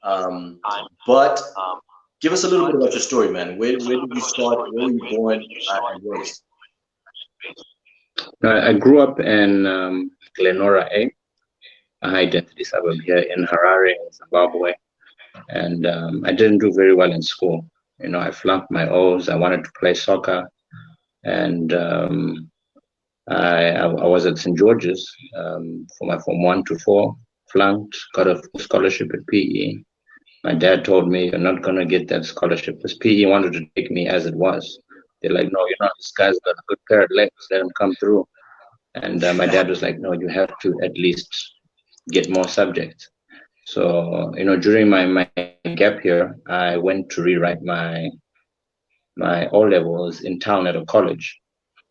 Um, but give us a little bit about your story, man. Where did you start? Where were you born and raised? I grew up in Glenora, a high density suburb here in Harare, in Zimbabwe. And I didn't do very well in school. I flunked my O's. I wanted to play soccer. And I was at St. George's for my Form 1 to 4, flunked, got a full scholarship at PE. My dad told me, "You're not going to get that scholarship," because PE wanted to take me as it was. They're like, "No, this guy's got a good pair of legs, let him come through." And my dad was like, "No, you have to at least get more subjects." So, during my gap here, I went to rewrite my O levels in town at a college.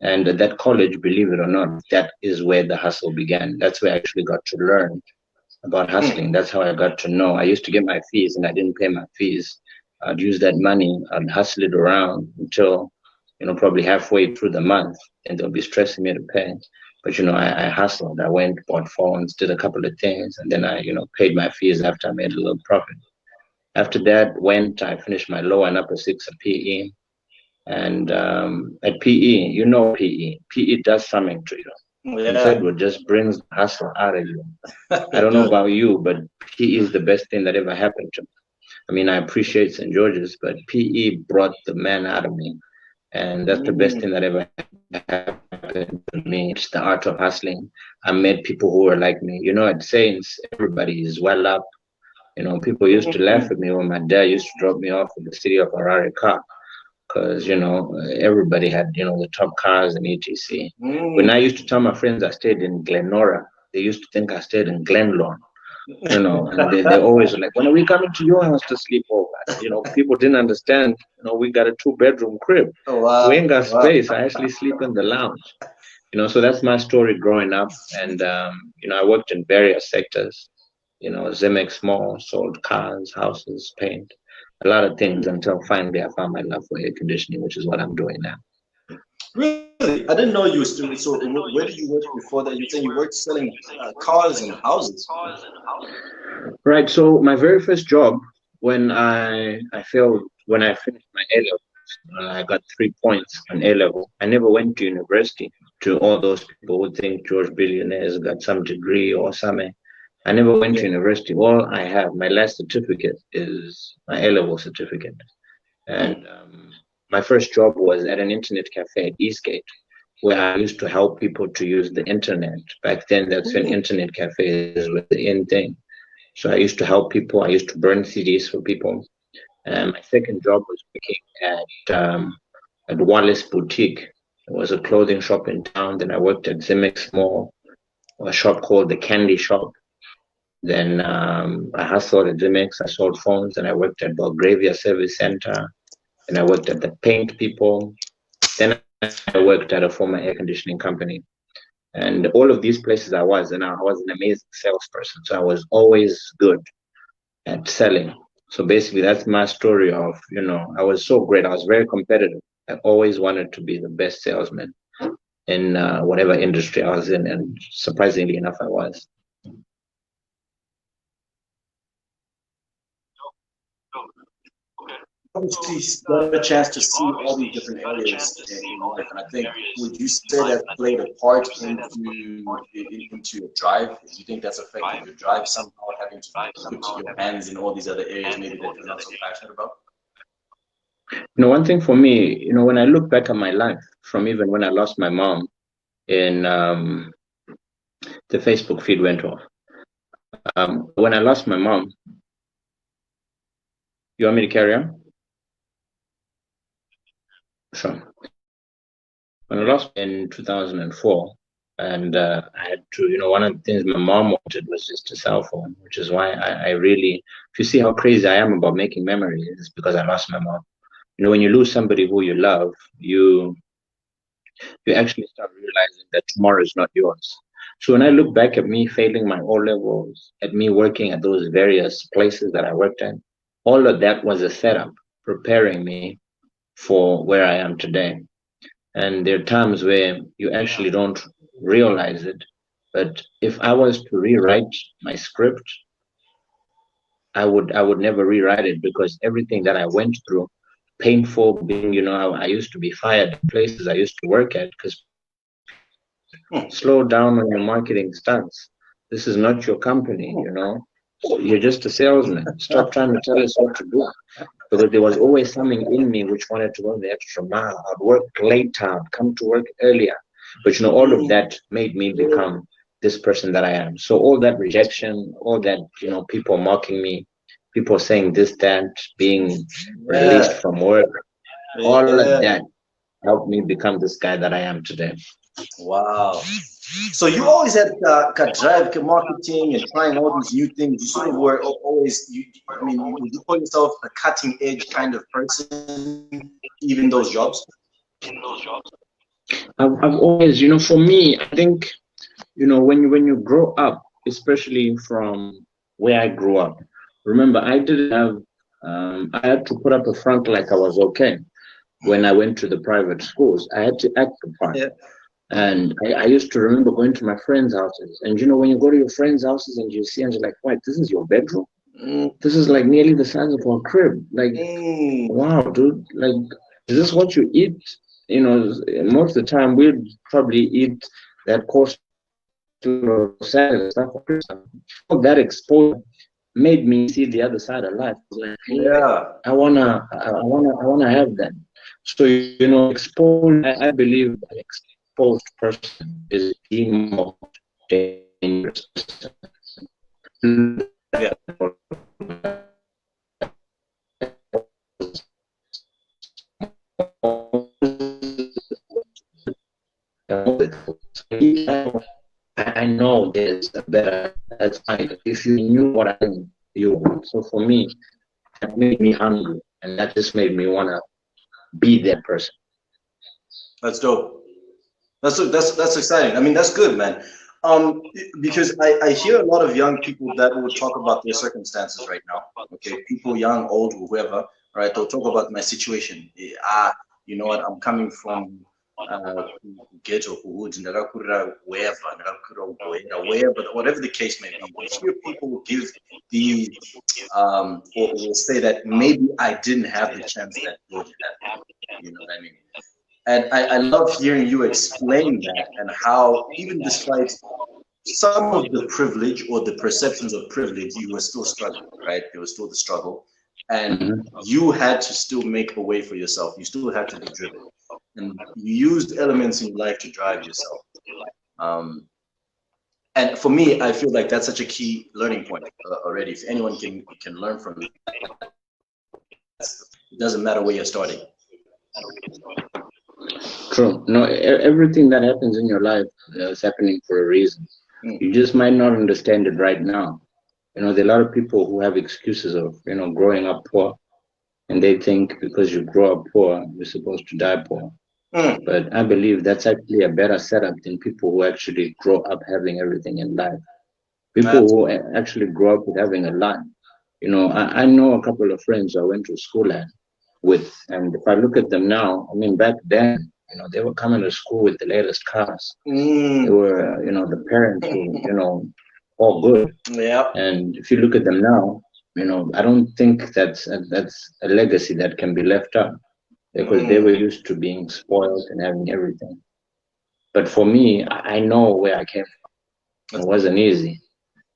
And at that college, believe it or not, that is where the hustle began. That's where I actually got to learn about hustling. That's how I got to know. I used to get my fees and I didn't pay my fees. I'd use that money, I'd hustle it around until, probably halfway through the month, and they'll be stressing me to pay. But, I hustled. I went, bought phones, did a couple of things, and then I, paid my fees after I made a little profit. After that, I finished my lower and upper six at PE. And at PE, PE. PE does something to you. Yeah, Inside, what just brings the hustle out of you. I it don't know does. about you, but PE is the best thing that ever happened to me. I mean, I appreciate St. George's, but PE brought the man out of me. And that's the best thing that ever happened to me. It's the art of hustling. I met people who were like me. At Saints, everybody is well up. People used to laugh at me when my dad used to drop me off at the city of Harare car, because everybody had the top cars and etc. When I used to tell my friends I stayed in Glenora, they used to think I stayed in Glenlawn. And they always were like, "When are we coming to your house to sleep over?" People didn't understand. We got a 2-bedroom crib. Oh, We wow. ain't got Wow. space. I actually sleep in the lounge. So that's my story growing up. And I worked in various sectors. Zemex Mall, sold cars, houses, paint, a lot of things, until finally I found my love for air conditioning, which is what I'm doing now. Really? I didn't know you were still. So, where did you work before that? You were saying you worked selling cars and houses. Right. So my very first job, when I finished my A levels, I got 3 points on A level. I never went to university. To all those people who think George billionaires got some degree or something, I never went to Yeah. university. All I have, my last certificate, is my A level certificate. Hmm. And my first job was at an internet cafe at Eastgate, where I used to help people to use the internet. Back then, that's when Hmm. internet cafes were the in thing. So I used to help people. I used to burn CDs for people. And my second job was working at Wallace Boutique. It was a clothing shop in town. Then I worked at Zimex Mall, a shop called the Candy Shop. Then I hustled at Zimex. I sold phones. And I worked at Belgravia Service Center. And I worked at the paint people. Then I worked at a former air conditioning company. And all of these places and I was an amazing salesperson. So I was always good at selling. So basically, that's my story of, I was so great. I was very competitive. I always wanted to be the best salesman in whatever industry I was in. And surprisingly enough, I was. Obviously got a chance to see all these different areas in life, and I think, would you say that played a part into your drive? Do you think that's affected your drive somehow, having to put your hands in all these other areas maybe that you're not so passionate about? One thing for me, when I look back at my life, from even when I lost my mom in the Facebook feed went off. When I lost my mom, you want me to carry on? Sure. When I lost in 2004, and I had to, one of the things my mom wanted was just a cell phone, which is why I really, if you see how crazy I am about making memories, it's because I lost my mom. When you lose somebody who you love, you actually start realizing that tomorrow is not yours. So when I look back at me failing my O levels, at me working at those various places that I worked at, all of that was a setup preparing me for where I am today. And there are times where you actually don't realize it. But if I was to rewrite my script, I would never rewrite it, because everything that I went through, painful, being, I used to be fired at places I used to work at because people told me, slow down on your marketing stunts. This is not your company. You're just a salesman. Stop trying to tell us what to do. Because there was always something in me which wanted to go the extra mile. I'd work late, I'd come to work earlier. But all of that made me become this person that I am. So all that rejection, all that, people mocking me, people saying this, that, being released Yeah. from work, all of Yeah. that helped me become this guy that I am today. Wow. So you always had drive, marketing, and trying all these new things. You sort of were always. I mean, would you call yourself a cutting edge kind of person, even those jobs? I've always, for me, I think, when you grow up, especially from where I grew up, remember, I didn't have, I had to put up a front like I was okay. When I went to the private schools, I had to act the part. Yeah. And I used to remember going to my friends' houses. And when you go to your friends' houses and you see, and you're like, wait, this is your bedroom? Mm, This is like nearly the size of our crib. Like, mm, wow, dude, like, is this what you eat? Most of the time we'd probably eat that course meal or salad and stuff on Christmas. All that exposure made me see the other side of life. I was like, hey, yeah. I wanna have that. So exposure. I believe an exposed person is the most dangerous person. Yeah. I know there's a better. That's fine. If you knew what I knew, you would. So for me, that made me hungry, and that just made me wanna be that person. That's dope. That's exciting. I mean, that's good, man. Because I hear a lot of young people that will talk about their circumstances right now. Okay, people, young, old, whoever, right? They'll talk about my situation. You know what? I'm coming from ghetto, hood, ndakakurira wherever, ndakakurira Uganda, wherever, whatever the case may be. You hear people give these, or will say that maybe I didn't have the chance that George had. You know what I mean? And I love hearing you explain that and how, even despite some of the privilege or the perceptions of privilege, you were still struggling, right? There was still the struggle. And Hmm. you had to still make a way for yourself. You still had to be driven. And you used elements in your life to drive yourself. Um, and for me, I feel like that's such a key learning point already. If anyone can learn from that, it doesn't matter where you're starting. True. No, everything that happens in your life is happening for a reason. Mm, You just might not understand it right now. There are a lot of people who have excuses of, growing up poor, and they think because you grow up poor, you're supposed to die poor. mm, But I believe that's actually a better setup than people who actually grow up having everything in life. People who absolutely. actually grow up with having a lot. I know a couple of friends I went to school with, and if I look at them now, I mean, back then, they were coming to school with the latest cars. They Mm, were, the parents were, all good. yeah. And if you look at them now, I don't think that's a legacy that can be left up, because they were Mm, used to being spoiled and having everything. But for me, I know where I came from. that's It good. wasn't easy,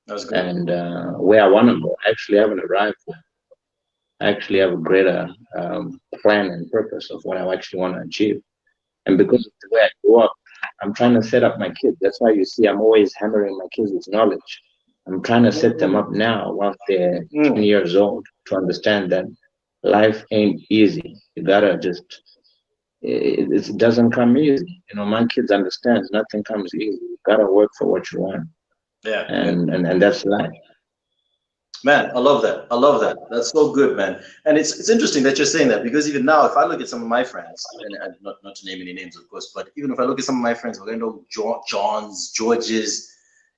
That's good. and where I want to go, I actually haven't arrived. I actually have a greater plan and purpose of what I actually want to achieve. And because of the way I grew up, I'm trying to set up my kids. That's why you see I'm always hammering my kids with knowledge. I'm trying to set them Mm, up now while they're 10 mm. years old to understand that life ain't easy. You gotta just, it doesn't come easy. My kids understand nothing comes easy. You gotta work for what you want. Yeah, yeah. And that's life. Man, I love that. I love that. That's so good, man. And it's interesting that you're saying that, because even now, if I look at some of my friends, and not to name any names, of course, but even if I look at some of my friends, we're going to know Johns, Georges,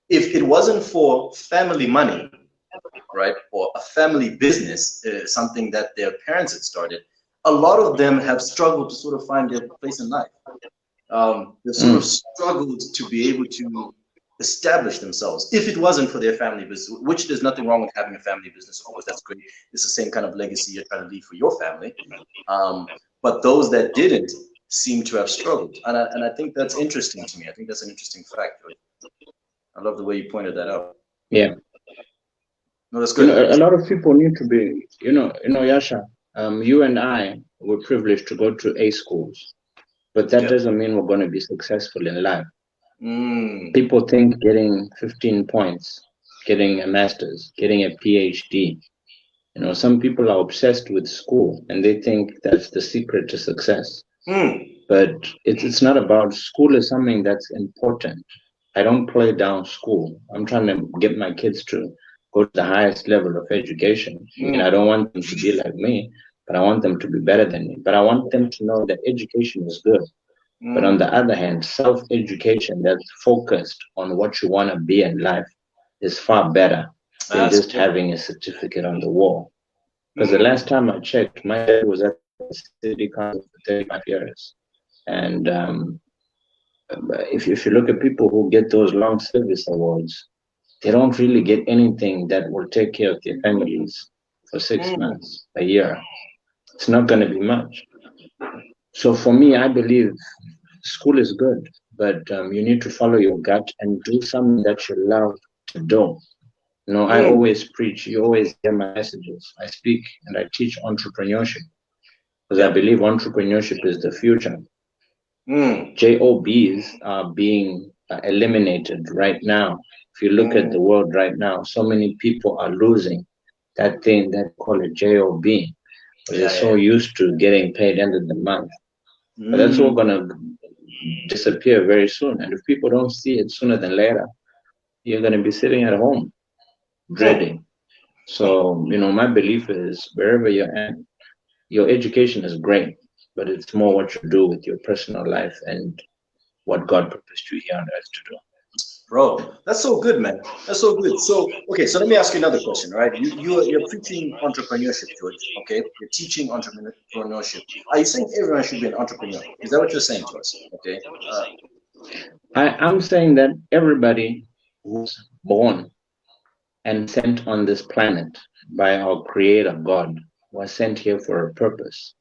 if it wasn't for family money, right, or a family business, something that their parents had started, a lot of them have struggled to sort of find their place in life. They sort of Mm, struggled to be able to establish themselves. If it wasn't for their family business, which there's nothing wrong with having a family business, of course, that's great. It's the same kind of legacy you're trying to leave for your family. But those that didn't seem to have struggled. And I think that's interesting to me. I think that's an interesting fact. I love the way you pointed that out. Yeah. No, that's good. A lot of people need to be, Yasha, you and I were privileged to go to A schools, but that doesn't mean we're going to be successful in life. People think getting 15 points, getting a master's, getting a PhD. Some people are obsessed with school and they think that's the secret to success. But it's not about school. Is something that's important. I don't play down school. I'm trying to get my kids to go to the highest level of education. I don't want them to be like me, but I want them to be better than me. But I want them to know that education is good. But on the other hand, self-education that's focused on what you want to be in life is far better than just having a certificate on the wall. Because the last time I checked, my dad was at the city council for 35 years. And if you look at people who get those long service awards, they don't really get anything that will take care of their families for 6 months, a year. It's not going to be much. So for me, I believe school is good, but you need to follow your gut and do something that you love to do. I always preach, you always hear my messages. I speak and I teach entrepreneurship because I believe entrepreneurship is the future. JOBs are being eliminated right now. If you look at the world right now, so many people are losing that thing that call a JOB. They're so used to getting paid end of the month. But that's all going to disappear very soon. And if people don't see it sooner than later, you're going to be sitting at home dreading. So, my belief is wherever you're at, your education is great, but it's more what you do with your personal life and what God purposed you here on earth to do. Bro, that's so good, man. That's so good. So, okay, so let me ask you another question, right? You're preaching entrepreneurship, George, okay? You're teaching entrepreneurship. Are you saying everyone should be an entrepreneur? Is that what you're saying to us, okay? I'm saying that everybody who's born and sent on this planet by our creator God was sent here for a purpose.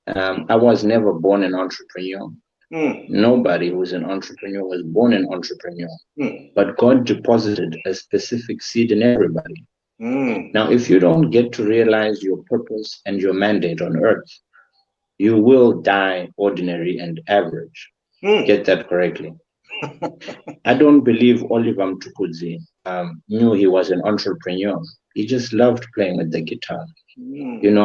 I was never born an entrepreneur. Nobody who's an entrepreneur was born an entrepreneur. But God deposited a specific seed in everybody. Now, if you don't get to realize your purpose and your mandate on earth, you will die ordinary and average. Get that correctly. I don't believe Oliver Mtukudzi knew he was an entrepreneur. He just loved playing with the guitar.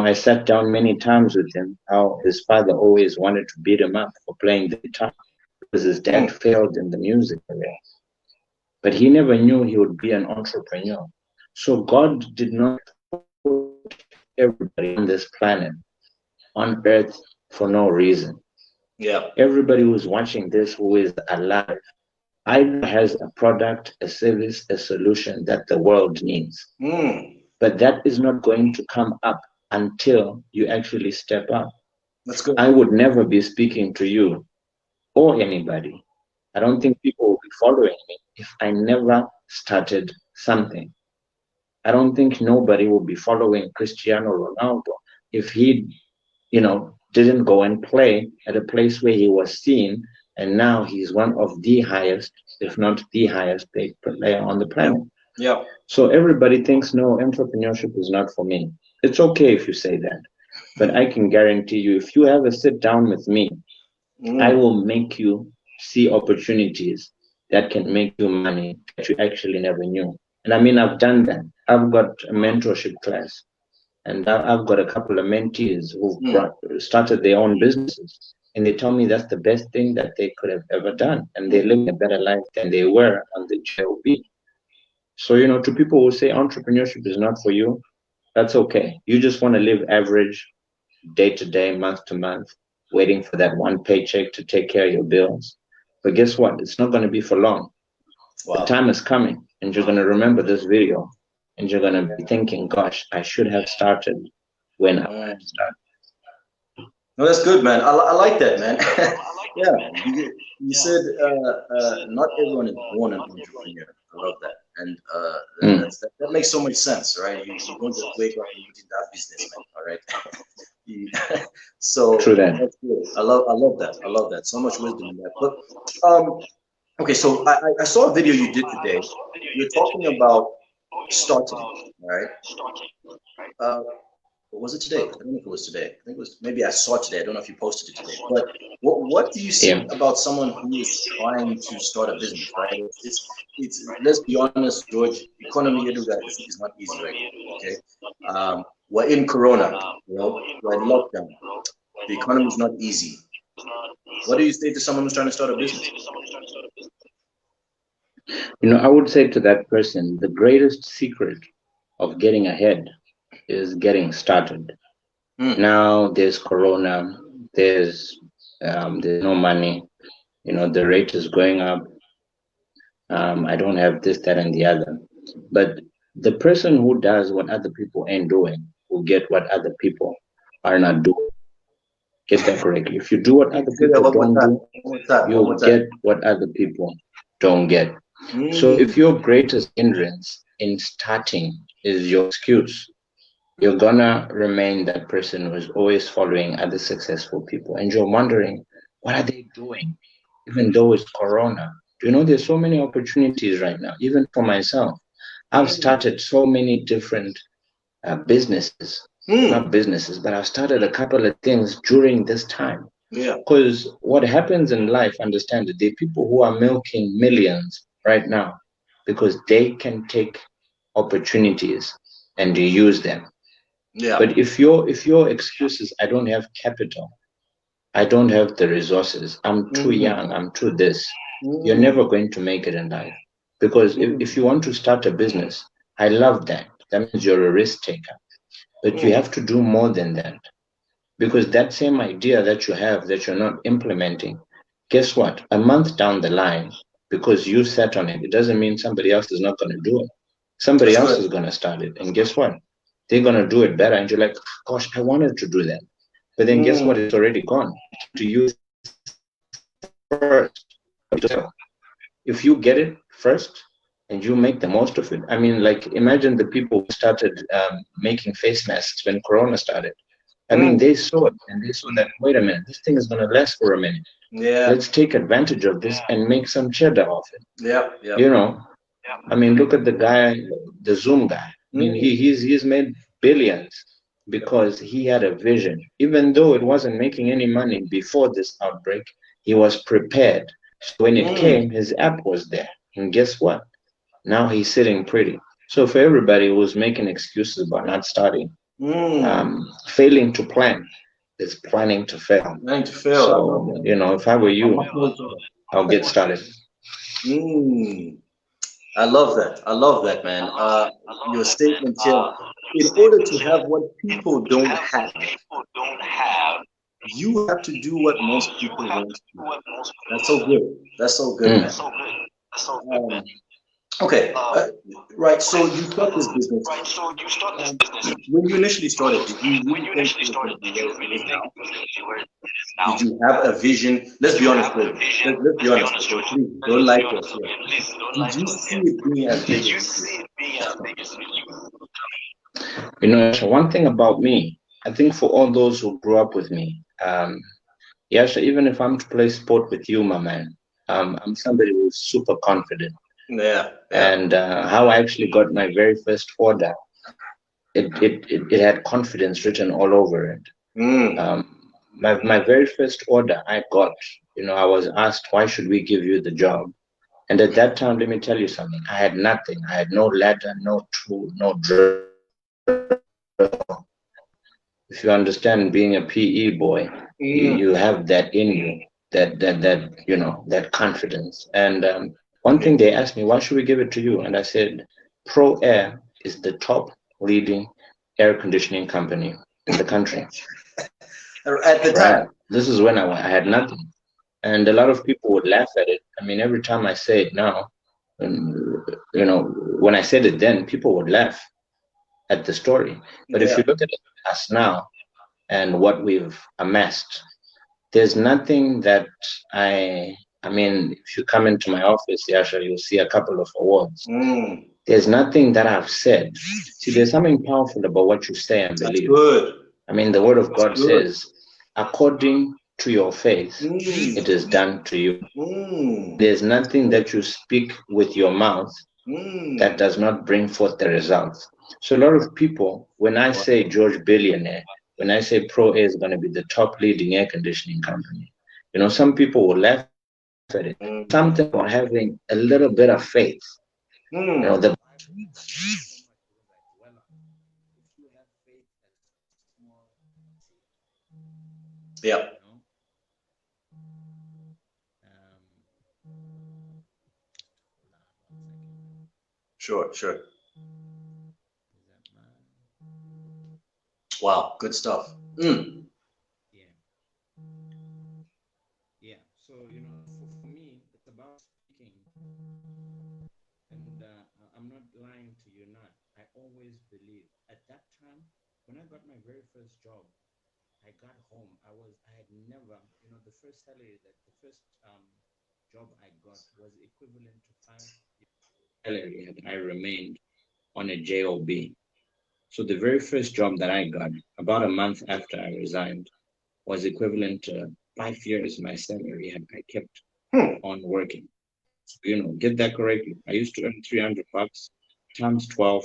I sat down many times with him, how his father always wanted to beat him up for playing the guitar because his dad failed in the music career. But he never knew he would be an entrepreneur. So God did not put everybody on this planet, on earth, for no reason. Everybody who's watching this, who is alive, either has a product, a service, a solution that the world needs. But that is not going to come up until you actually step up. That's good. I would never be speaking to you or anybody. I don't think people will be following me if I never started something. I don't think nobody will be following Cristiano Ronaldo if he, didn't go and play at a place where he was seen, and now he's one of the highest, if not the highest paid player on the planet. So everybody thinks, no, entrepreneurship is not for me. It's okay if you say that, but I can guarantee you, if you ever sit down with me, I will make you see opportunities that can make you money that you actually never knew. And I mean, I've done that. I've got a mentorship class, and I've got a couple of mentees who've started their own businesses, and they tell me that's the best thing that they could have ever done, and they're living a better life than they were on the job. So, to people who say entrepreneurship is not for you, that's okay. You just want to live average, day to day, month to month, waiting for that one paycheck to take care of your bills. But guess what? It's not going to be for long. The time is coming, and you're going to remember this video, and you're going to be thinking, gosh, I should have started when I started. No, that's good, man. I like that, man. Yeah, you said not everyone is born an entrepreneur. I love that, and Mm, that makes so much sense, right? You don't just wake up and you did that business, man. All right. You- true so that. that's good. I love that. I love that. So much wisdom in that. But okay, so I saw a video you did today. You're talking about starting, all right? Uh, or was it today? I don't know if it was today. I think it was maybe I saw it today. I don't know if you posted it today. But what do you Yeah. see about someone who is trying to start a business, right? It's let's be honest, George. Economy is not easy right now. Okay, we're in Corona, we're in lockdown. The economy is not easy. What do you say to someone who's trying to start a business? I would say to that person, the greatest secret of getting ahead is getting started. Hmm. Now there's Corona, there's no money, the rate is going up. I don't have this, that, and the other. But the person who does what other people ain't doing will get what other people are not doing. Get that correctly. If you do what other Say that people one more don't time. do, One more time. One more you'll time. get what other people don't get. So if Mm. your greatest hindrance in starting is your excuse, you're gonna remain that person who is always following other successful people, and you're wondering, what are they doing, even though it's Corona? There's so many opportunities right now, even for myself. I've Mm. started so many different businesses, not Mm. businesses, but I've started a couple of things during this time. Yeah. Because what happens in life, understand it, there are people who are milking millions right now because they can take opportunities and use them. Yeah. But if your excuse is I don't have capital, I don't have the resources, I'm too Mm. young, I'm too this, you're Mm. never going to make it in life. Because if Mm. you want to start a business, I love that. That means you're a risk taker. But you Mm. have to do more than that. Because that same idea that you have that you're not implementing, guess what? A month down the line, because you sat on it, it doesn't mean somebody else is not going to do it. Somebody That's else correct. is going to start it. And guess what? They're going to do it better. And you're like, gosh, I wanted to do that. But then guess what? Mm. It's already gone. To use first. If you get it first and you make the most of it, I mean, like, imagine the people who started making face masks when Corona started. I mean, Mm. they saw it and they saw that, wait a minute, this thing is going to last for a minute. Yeah. Let's take advantage of this and make some cheddar off it. Yep. Yep. You know, I mean, look at the guy, the Zoom guy. I mean, Mm. he's made billions because he had a vision. Even though it wasn't making any money before this outbreak, he was prepared. So when it Mm. came, his app was there. And guess what? Now he's sitting pretty. So for everybody who's making excuses about not starting, Mm. failing to plan is planning to fail. Trying to fail. I love So, that. if I were I'm you, not with you. I'll get started. Mm. I love that. I love that, man. Your statement here. In order to have what people don't have, you have to do what most people won't do. That's so good. That's so good, Mm. man. Um, okay, right. So you start this business. Um, when you initially started, did you really think it was going to be where it is now? Did you have a vision? Let's be honest, George. Let's be honest, okay? Please don't lie to us here. Did you see it being as big as it is? One thing about me, I think for all those who grew up with me, Yasha, even if I'm to play sport with you, my man, I'm somebody who's super confident. Yeah, yeah. And how I actually got my very first order, it had confidence written all over it. Mm, My very first order I got, I was asked, why should we give you the job? And at that time, let me tell you something. I had nothing. I had no ladder, no tool, no drill. If you understand being a PE boy, you mm. have that in you, that confidence. And one Yeah. thing they asked me, why should we give it to you? And I said, Pro Air is the top leading air conditioning company in the country. At the Right. time. This is when I had nothing. And a lot of people would laugh at it. I mean, every time I say it now, um, when I said it then, people would laugh at the story. But if Yeah. you look at us now, and what we've amassed. There's nothing that I mean, if you come into my office, Yasha, you'll see a couple of awards. There's nothing that I've said. See, there's something powerful about what you say and believe. That's good. I mean, the word of God says, according to your faith, it is done to you. There's nothing that you speak with your mouth that does not bring forth the results. So a lot of people, when I say George Billionaire, when I say Pro Air is going to be the top leading air conditioning company, you know, some people will laugh at it. Something about having a little bit of faith. You know, the yeah. Sure. Wow, good stuff. Yeah. So, you know, for me, it's about speaking. And I'm not lying to you not. I always believe. At that time, when I got my very first job, I got home. I had never, you know, the first salary the first job I got was equivalent to 5 years salary had I remained on a job. So the very first job that I got, about a month after I resigned, was equivalent to 5 years my salary had I kept on working. So, you know, get that correctly. I used to earn $300 times 12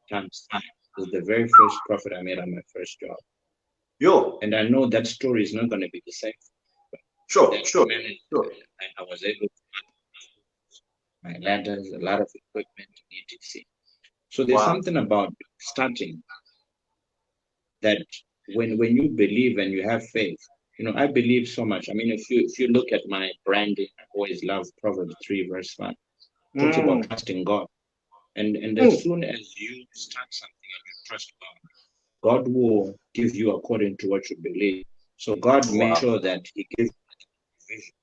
times 5 is the very first profit I made on my first job. And I know that story is not going to be the same. Sure. I was able to my ladders, a lot of equipment, etc. So there's something about starting that when you believe and you have faith, you know, I believe so much. I mean, if you look at my branding, I always love Proverbs 3 verse 5. It talks about trusting God. And as soon as you start something and you trust God will give you according to what you believe. So God made sure that He gives you vision.